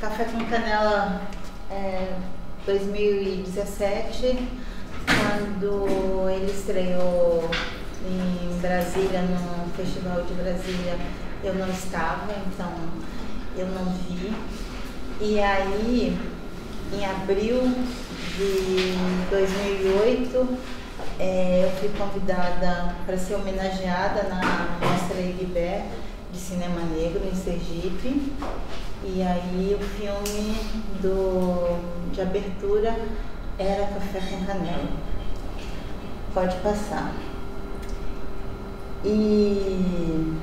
Café com Canela 2017, quando ele estreou em Brasília, no Festival de Brasília, eu não estava, então eu não vi. E aí, em abril de 2008, eu fui convidada para ser homenageada na Mostra Eguibé de Cinema Negro em Sergipe. E aí o filme de abertura era Café com Canela. Pode passar. E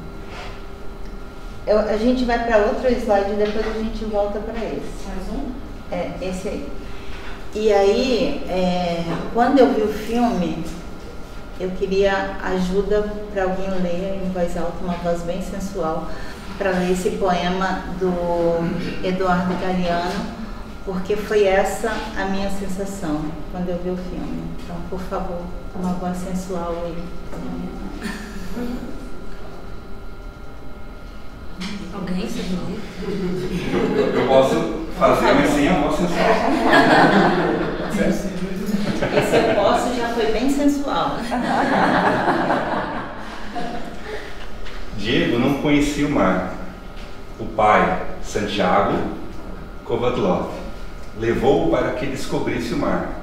a gente vai para outro slide e depois a gente volta para esse. Mais um? Esse aí. E aí, quando eu vi o filme, eu queria ajuda para alguém ler em voz alta, uma voz bem sensual, para ler esse poema do Eduardo Galeano, porque foi essa a minha sensação quando eu vi o filme. Então, por favor, uma voz sensual aí. Alguém se ler? Eu posso fazer, mas sem a voz sensual. Esse eu posso já foi bem sensual. Diego não conhecia o mar. O pai, Santiago Kovadlov, levou-o para que descobrisse o mar.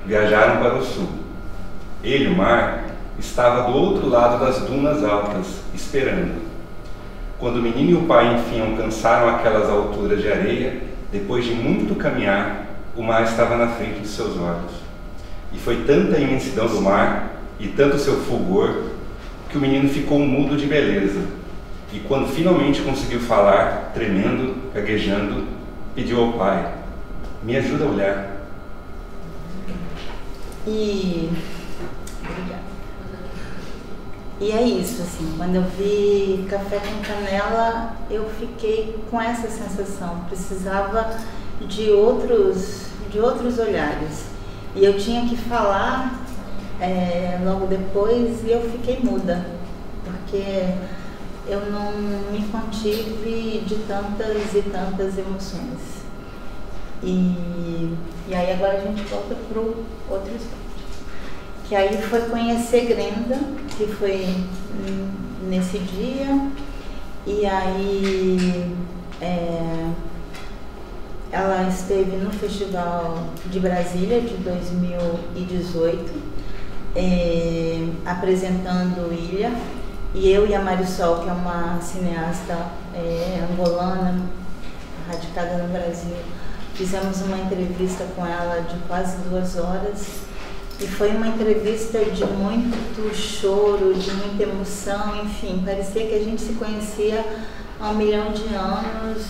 Viajaram para o sul. Ele, o mar, estava do outro lado das dunas altas, esperando. Quando o menino e o pai enfim alcançaram aquelas alturas de areia, depois de muito caminhar, o mar estava na frente de seus olhos. E foi tanta a imensidão do mar e tanto seu fulgor que o menino ficou mudo de beleza. E quando finalmente conseguiu falar, tremendo, gaguejando, pediu ao pai: "Me ajuda a olhar." Obrigada. E é isso, assim, quando eu vi Café com Canela, eu fiquei com essa sensação. Precisava de outros olhares. E eu tinha que falar logo depois e eu fiquei muda, porque eu não me contive de tantas e tantas emoções. E aí agora a gente volta para o outro slide. Que aí foi conhecer Grenda, que foi nesse dia. E aí ela esteve no Festival de Brasília de 2018, apresentando Ilha. E eu e a Marisol, que é uma cineasta angolana, radicada no Brasil, fizemos uma entrevista com ela de quase 2 horas. E foi uma entrevista de muito choro, de muita emoção, enfim, parecia que a gente se conhecia há 1 milhão de anos.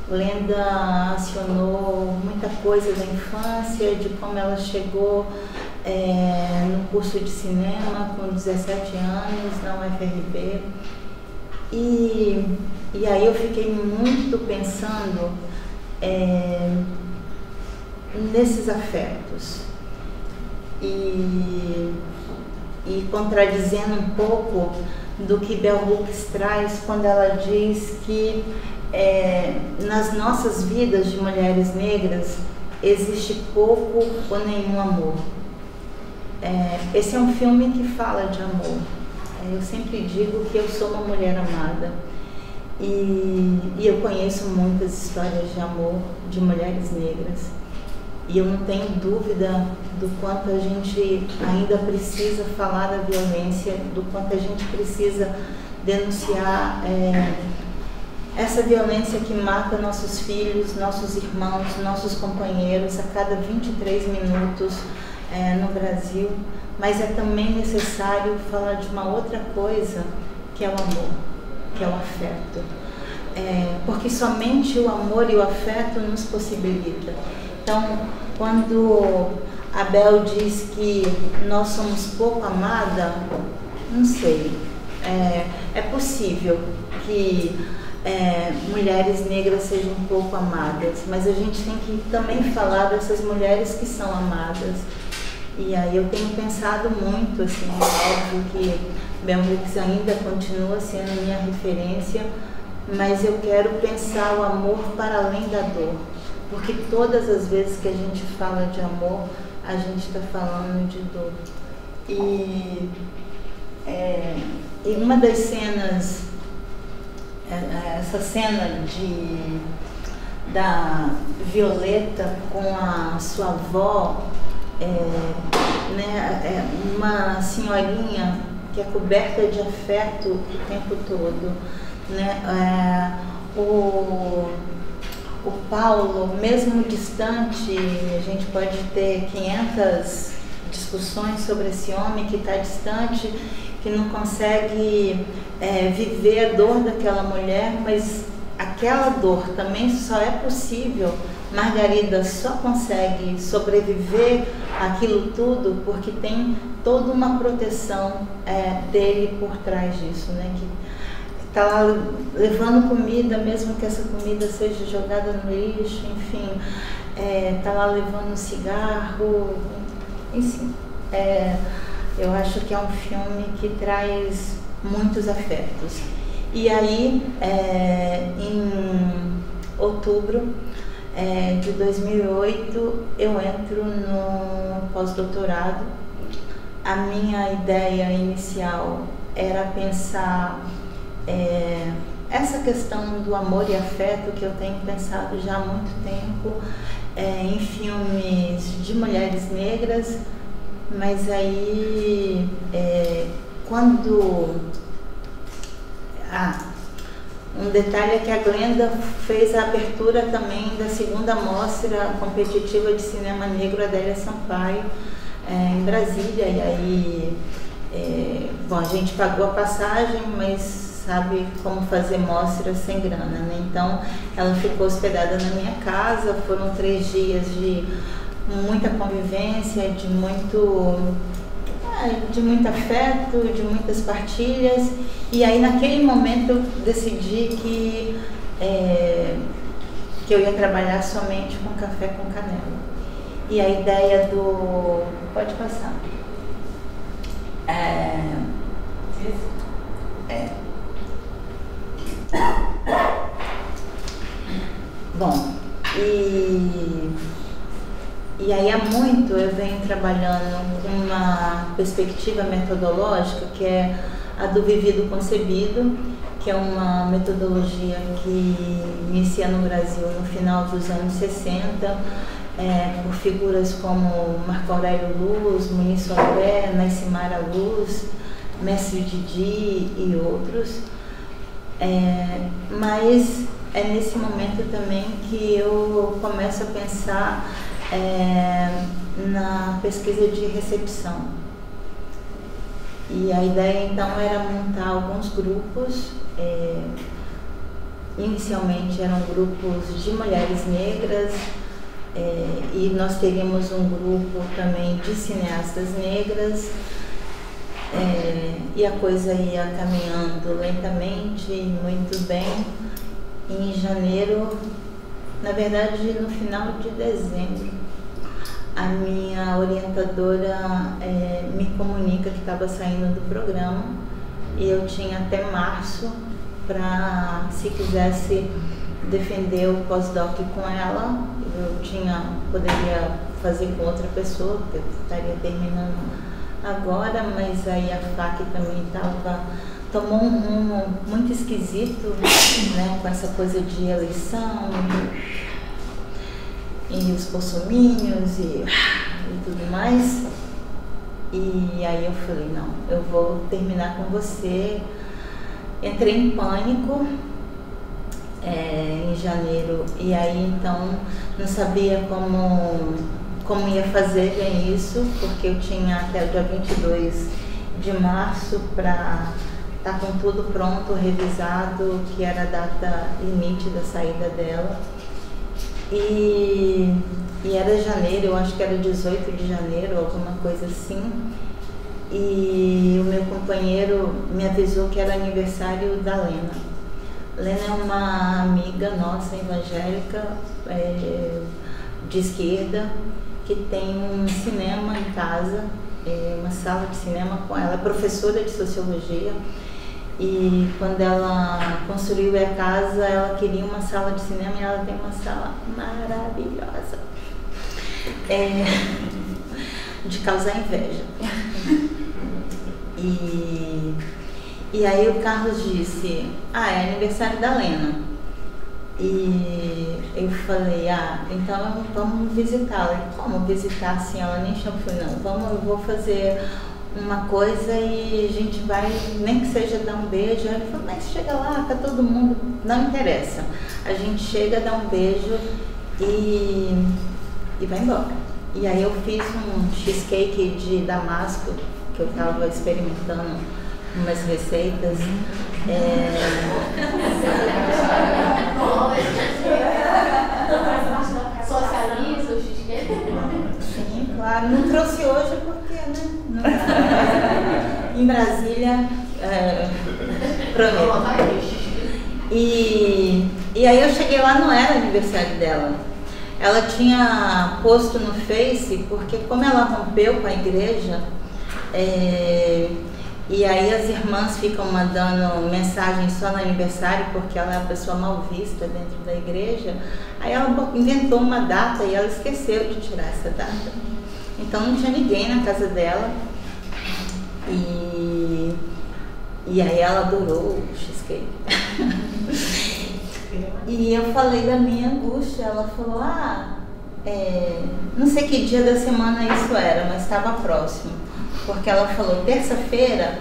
Lenda acionou muita coisa da infância, de como ela chegou no curso de cinema com 17 anos na UFRB. E aí eu fiquei muito pensando nesses afetos e contradizendo um pouco do que Bell Hooks traz quando ela diz que nas nossas vidas de mulheres negras existe pouco ou nenhum amor. Esse é um filme que fala de amor. Eu sempre digo que eu sou uma mulher amada e eu conheço muitas histórias de amor de mulheres negras e eu não tenho dúvida do quanto a gente ainda precisa falar da violência, do quanto a gente precisa denunciar essa violência que mata nossos filhos, nossos irmãos, nossos companheiros a cada 23 minutos no Brasil. Mas é também necessário falar de uma outra coisa, que é o amor, que é o afeto. Porque somente o amor e o afeto nos possibilita. Então, quando a Bel diz que nós somos pouco amada, não sei. É possível que mulheres negras sejam pouco amadas, mas a gente tem que também falar dessas mulheres que são amadas. E aí eu tenho pensado muito, assim, óbvio que Bell Hooks ainda continua sendo minha referência, mas eu quero pensar o amor para além da dor, porque todas as vezes que a gente fala de amor, a gente está falando de dor. E uma das cenas, essa cena da Violeta com a sua avó, né, uma senhorinha que é coberta de afeto o tempo todo, né? O Paulo, mesmo distante, a gente pode ter 500 discussões sobre esse homem que está distante, que não consegue viver a dor daquela mulher, mas aquela dor também só é possível. Margarida só consegue sobreviver àquilo tudo porque tem toda uma proteção dele por trás disso, né? Que está lá levando comida, mesmo que essa comida seja jogada no lixo, enfim, está lá levando cigarro, enfim. Eu acho que é um filme que traz muitos afetos. E aí, em outubro de 2008, eu entro no pós-doutorado. A minha ideia inicial era pensar essa questão do amor e afeto que eu tenho pensado já há muito tempo em filmes de mulheres negras, mas aí quando um detalhe é que a Glenda fez a abertura também da segunda mostra competitiva de cinema negro Adélia Sampaio em Brasília, e aí bom, a gente pagou a passagem, mas sabe como fazer mostra sem grana, né? Então ela ficou hospedada na minha casa, foram 3 dias de muita convivência, de muito afeto, de muitas partilhas. E aí naquele momento eu decidi que eu ia trabalhar somente com café com canela. E a ideia do... Pode passar. Bom, e aí há muito eu venho trabalhando com uma perspectiva metodológica que é a do vivido concebido, que é uma metodologia que inicia no Brasil no final dos anos 60, por figuras como Marco Aurélio Luz, Muniz Sodré, Nascimara Luz, Mestre Didi e outros. Mas é nesse momento também que eu começo a pensar na pesquisa de recepção. E a ideia então era montar alguns grupos, inicialmente eram grupos de mulheres negras, e nós teríamos um grupo também de cineastas negras, e a coisa ia caminhando lentamente e muito bem. Em janeiro, na verdade no final de dezembro, a minha orientadora me comunica que estava saindo do programa e eu tinha até março para, se quisesse defender o pós-doc com ela, poderia fazer com outra pessoa, porque eu estaria terminando agora, mas aí a FAC também tomou um rumo muito esquisito, né, com essa coisa de eleição e os bolsominions e tudo mais. E aí eu falei, não, eu vou terminar com você. Entrei em pânico em janeiro, e aí então não sabia como ia fazer bem isso, porque eu tinha até o dia 22 de março para estar com tudo pronto, revisado, que era a data limite da saída dela. E era janeiro, eu acho que era 18 de janeiro, alguma coisa assim. E o meu companheiro me avisou que era aniversário da Lena. Lena é uma amiga nossa, evangélica, de esquerda, que tem um cinema em casa, uma sala de cinema com ela, é professora de sociologia. E quando ela construiu a casa, ela queria uma sala de cinema e ela tem uma sala maravilhosa. De causar inveja. E aí o Carlos disse, é aniversário da Lena. E eu falei, então vamos visitá-la. Ele, como visitar assim? Ela nem chamou, não. Eu vou fazer uma coisa e a gente vai, nem que seja dar um beijo. Ele falou, mas chega lá, tá todo mundo, não interessa. A gente chega, dá um beijo e vai embora. E aí eu fiz um cheesecake de damasco, que eu estava experimentando umas receitas. Socializa o cheesecake? Sim, claro. Não trouxe hoje porque, né? Não dá. Em Brasília, prometo. E aí eu cheguei lá, não era aniversário dela. Ela tinha posto no Face, porque como ela rompeu com a igreja, e aí as irmãs ficam mandando mensagem só no aniversário, porque ela é uma pessoa mal vista dentro da igreja, aí ela inventou uma data e ela esqueceu de tirar essa data. Então não tinha ninguém na casa dela, e aí ela adorou o cheesecake. E eu falei da minha angústia, ela falou, não sei que dia da semana isso era, mas estava próximo. Porque ela falou, terça-feira,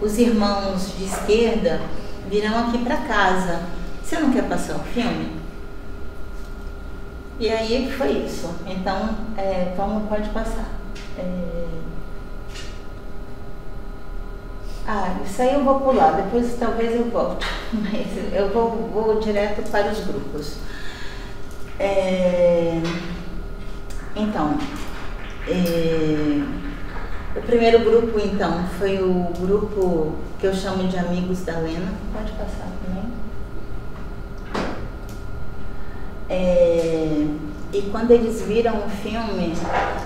os irmãos de esquerda virão aqui para casa. Você não quer passar o filme? E aí foi isso. Então, pode passar. Isso aí eu vou pular, depois talvez eu volte. Mas eu vou direto para os grupos. Então, o primeiro grupo, então, foi o grupo que eu chamo de Amigos da Lena. Pode passar também. E quando eles viram o filme,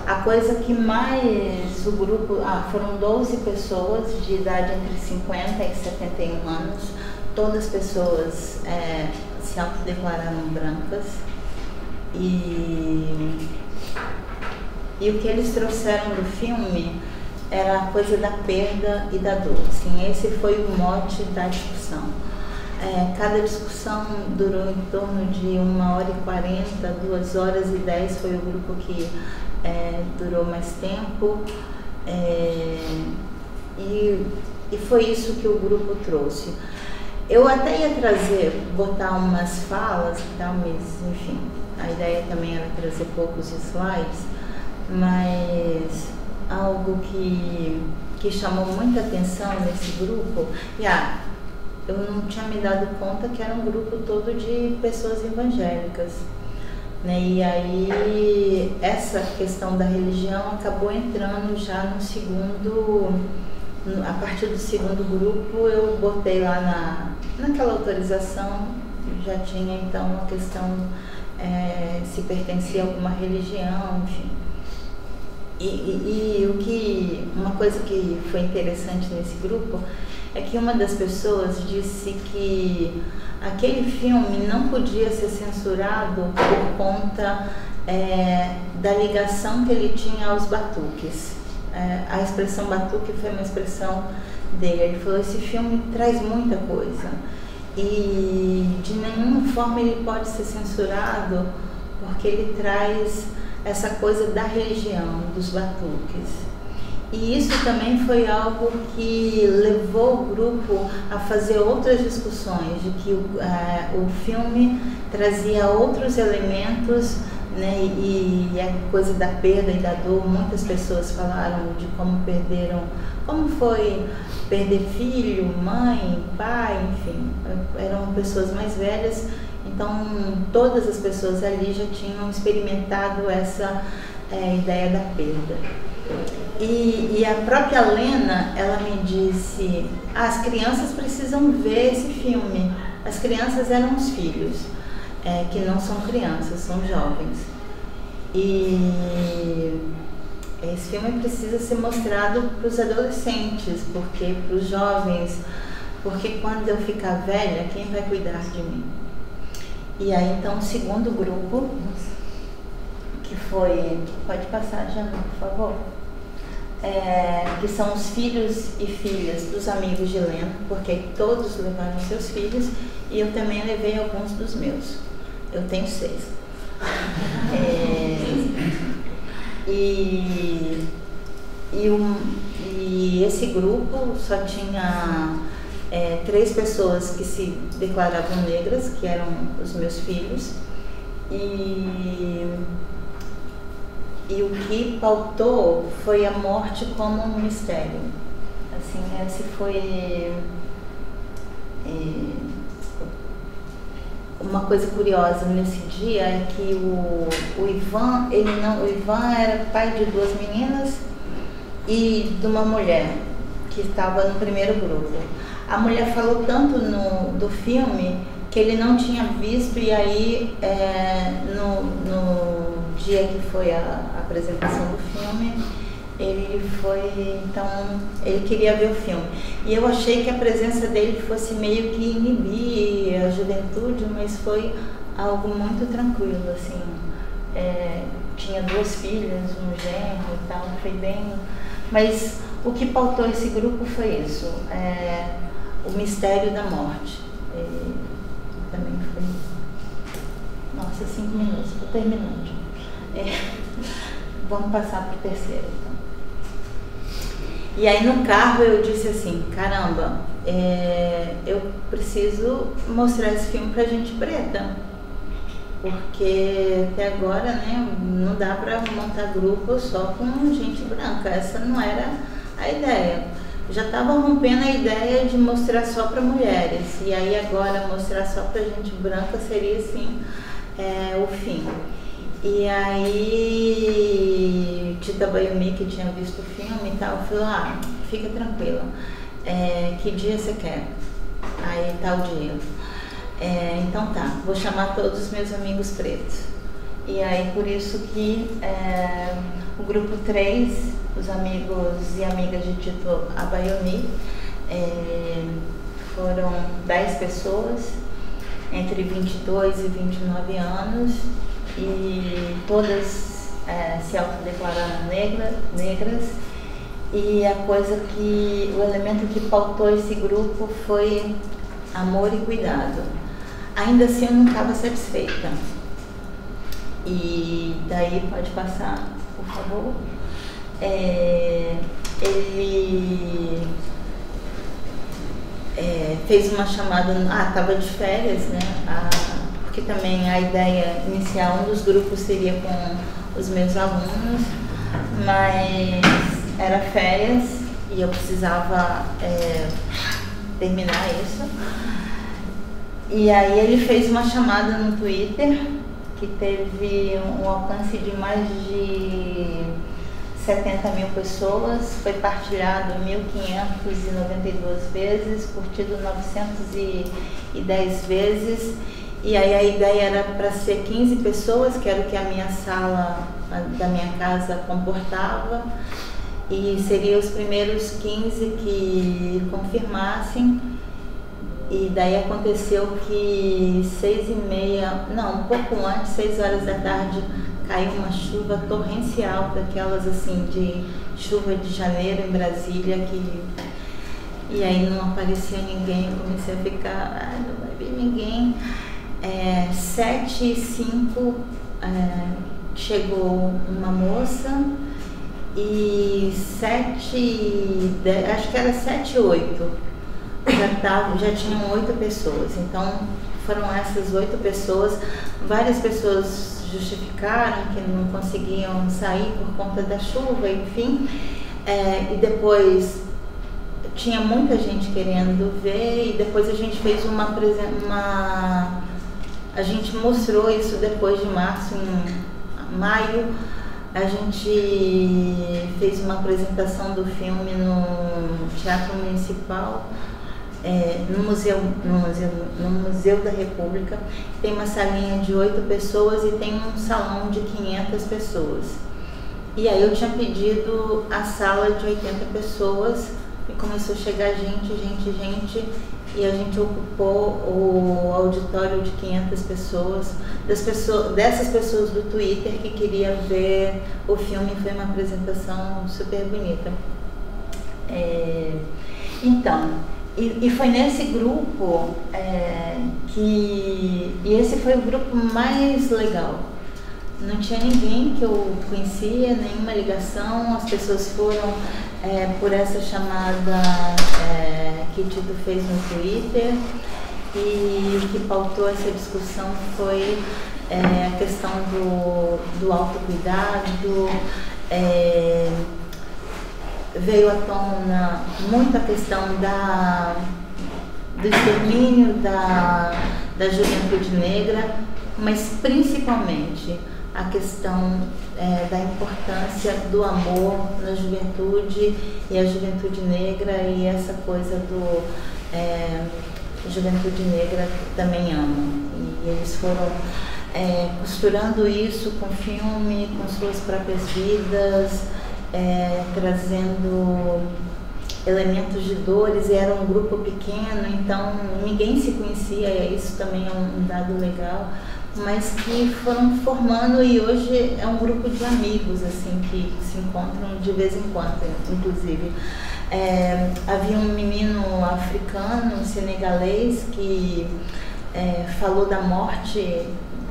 a coisa que mais o grupo... foram 12 pessoas de idade entre 50 e 71 anos. Todas pessoas se autodeclararam brancas. E o que eles trouxeram do filme era a coisa da perda e da dor. Assim, esse foi o mote da discussão. Cada discussão durou em torno de 1h40, 2h10 foi o grupo que durou mais tempo. E foi isso que o grupo trouxe. Eu até ia botar umas falas e tal, mas enfim, a ideia também era trazer poucos slides, mas algo que chamou muita atenção nesse grupo, eu não tinha me dado conta que era um grupo todo de pessoas evangélicas, né? E aí essa questão da religião acabou entrando já no segundo, a partir do segundo grupo eu botei lá naquela autorização, já tinha então a questão se pertencia a alguma religião, enfim. E uma coisa que foi interessante nesse grupo é que uma das pessoas disse que aquele filme não podia ser censurado por conta da ligação que ele tinha aos batuques. A expressão batuque foi uma expressão dele. Ele falou, esse filme traz muita coisa e de nenhuma forma ele pode ser censurado porque ele traz essa coisa da religião, dos batuques. E isso também foi algo que levou o grupo a fazer outras discussões, de que o filme trazia outros elementos, né, e a coisa da perda e da dor. Muitas pessoas falaram de como perderam, como foi perder filho, mãe, pai, enfim, eram pessoas mais velhas. Então, todas as pessoas ali já tinham experimentado essa ideia da perda. E a própria Lena, ela me disse, as crianças precisam ver esse filme. As crianças eram os filhos, que não são crianças, são jovens. E esse filme precisa ser mostrado para os adolescentes, porque para os jovens, porque quando eu ficar velha, quem vai cuidar de mim? E aí então o segundo grupo, que foi, pode passar, Jana, por favor, que são os filhos e filhas dos amigos de Leno, porque todos levaram seus filhos e eu também levei alguns dos meus. Eu tenho 6. E esse grupo só tinha 3 pessoas que se declaravam negras, que eram os meus filhos, e o que pautou foi a morte como um mistério. Assim, esse foi uma coisa curiosa nesse dia, é que o Ivan, o Ivan era pai de 2 meninas e de uma mulher que estava no primeiro grupo. A mulher falou tanto do filme que ele não tinha visto, e aí no dia que foi a apresentação do filme, ele queria ver o filme. E eu achei que a presença dele fosse meio que inibir a juventude, mas foi algo muito tranquilo, assim. Tinha 2 filhas, um genro e tal, foi bem... Mas o que pautou esse grupo foi isso, o mistério da morte. Também foi... Nossa, 5 minutos, estou terminando. Vamos passar para o terceiro, então. E aí no carro eu disse assim, caramba, eu preciso mostrar esse filme pra gente preta, porque até agora, né, não dá para montar grupo só com gente branca, essa não era a ideia. Já estava rompendo a ideia de mostrar só para mulheres, e aí agora mostrar só para gente branca seria assim o fim. E aí Tita Bayumi, que tinha visto o filme e tal, falou, fica tranquila, que dia você quer? Aí tal dia. Então tá, vou chamar todos os meus amigos pretos. E aí por isso que o grupo 3, os amigos e amigas de Tito Abayomi, foram 10 pessoas, entre 22 e 29 anos, e todas se autodeclararam negras, e o elemento que pautou esse grupo foi amor e cuidado. Ainda assim eu não estava satisfeita, e daí pode passar, por favor. Ele fez uma chamada, estava de férias, né? Porque também a ideia inicial, um dos grupos seria com os meus alunos, mas era férias e eu precisava terminar isso. E aí ele fez uma chamada no Twitter que teve um alcance de mais de 70 mil pessoas, foi partilhado 1.592 vezes, curtido 910 vezes. E aí a ideia era para ser 15 pessoas, que era o que a minha sala da minha casa comportava, e seriam os primeiros 15 que confirmassem. E daí aconteceu que 6h30, não, um pouco antes, 6 horas da tarde, caiu uma chuva torrencial, daquelas assim, de chuva de janeiro em Brasília, e aí não aparecia ninguém, eu comecei a ficar, não vai vir ninguém. 7h05 chegou uma moça, e 7h10, acho que era 7h08, já tinham 8 pessoas. Então foram essas 8 pessoas. Várias pessoas justificaram que não conseguiam sair por conta da chuva, enfim, e depois tinha muita gente querendo ver, e depois a gente fez a gente mostrou isso depois de março. Em maio a gente fez uma apresentação do filme no Teatro Municipal, no Museu da República. Tem uma salinha de 8 pessoas e tem um salão de 500 pessoas. E aí eu tinha pedido a sala de 80 pessoas e começou a chegar gente, e a gente ocupou o auditório de 500 pessoas, dessas pessoas do Twitter que queriam ver o filme. Foi uma apresentação super bonita. Então, e foi nesse grupo e esse foi o grupo mais legal. Não tinha ninguém que eu conhecia, nenhuma ligação. As pessoas foram por essa chamada que Tito fez no Twitter, e o que pautou essa discussão foi a questão do autocuidado. Veio à tona muito a questão do extermínio da juventude negra, mas principalmente a questão da importância do amor na juventude, e a juventude negra, e essa coisa do juventude negra também ama. E eles foram costurando isso com filme, com suas próprias vidas, trazendo elementos de dores. E era um grupo pequeno, então ninguém se conhecia, e isso também é um dado legal, mas que foram formando, e hoje é um grupo de amigos assim que se encontram de vez em quando. Inclusive havia um menino africano, um senegalês, que falou da morte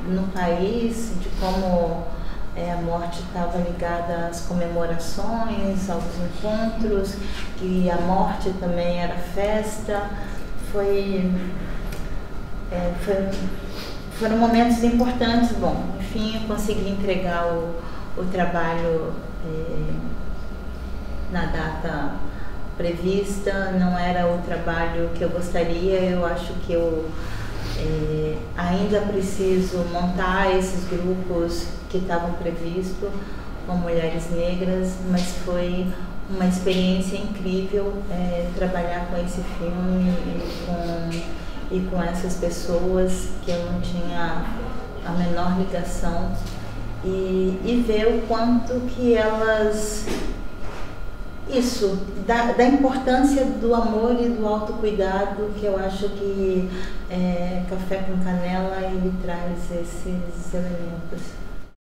no país, de como a morte estava ligada às comemorações, aos encontros, que a morte também era festa. Foram momentos importantes. Bom, enfim, eu consegui entregar o trabalho na data prevista. Não era o trabalho que eu gostaria. Eu acho que eu ainda preciso montar esses grupos que estavam previstos com mulheres negras, mas foi uma experiência incrível trabalhar com esse filme e com essas pessoas que eu não tinha a menor ligação, e ver o quanto que elas... Isso, da importância do amor e do autocuidado, que eu acho que Café com Canela ele traz esses elementos.